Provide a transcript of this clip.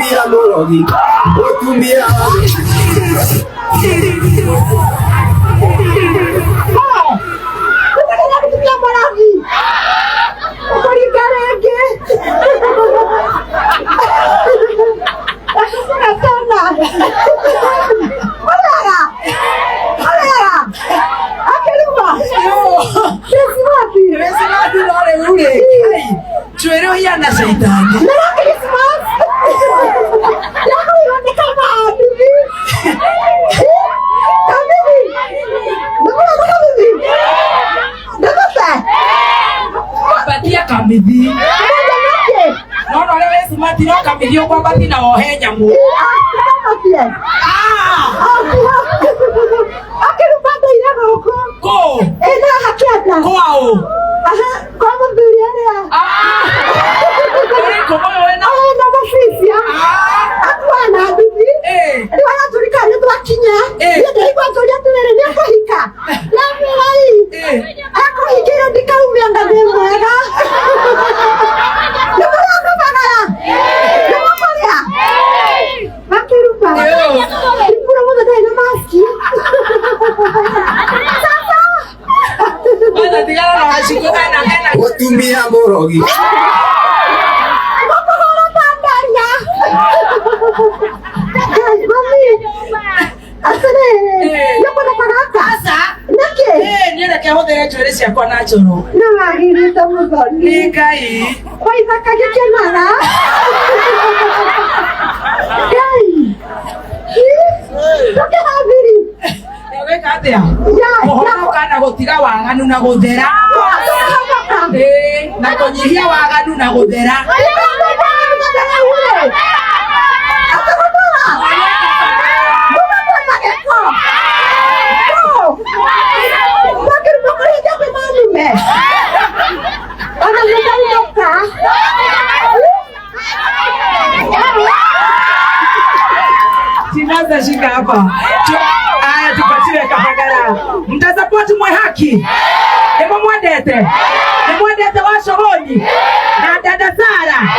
Otumia murogi. Otumia. Chuero ya na seitani. Batia kamidi. No lewe sumati no kamidi kwa bati na ohenya mu. Akelu baba ina huko. Ko. Ena hakata. Kwao. Aha, kama duriani. Ore koma wena. Na mafisia. Atwana bibi. Ni wana turika ni twakinya. Ndio iko tulia tuwele ni kuhika. Lamu hai. Ako hikira dikaumia ngade mwega. Ndio bagala. Ndio bagala. Makirupa. Nipura moda dai na maski. Bada tigala na washiko na. Otumia murogi. Nienda kia hodere chwere siakwa na choro. Nagirita mudoni. Ni kai. Waitha kagikenara. Kai. Toke habiri. Ewe katea. Ya. Kana gotiga waganu na gothera. Na konyihia waganu na gothera. Tinaza shika hapa. Aya tupatiwe Kabagara. Mtasupport mwe haki. Emo mwendete. Mwendete wa Shogoni. Na dada Sara.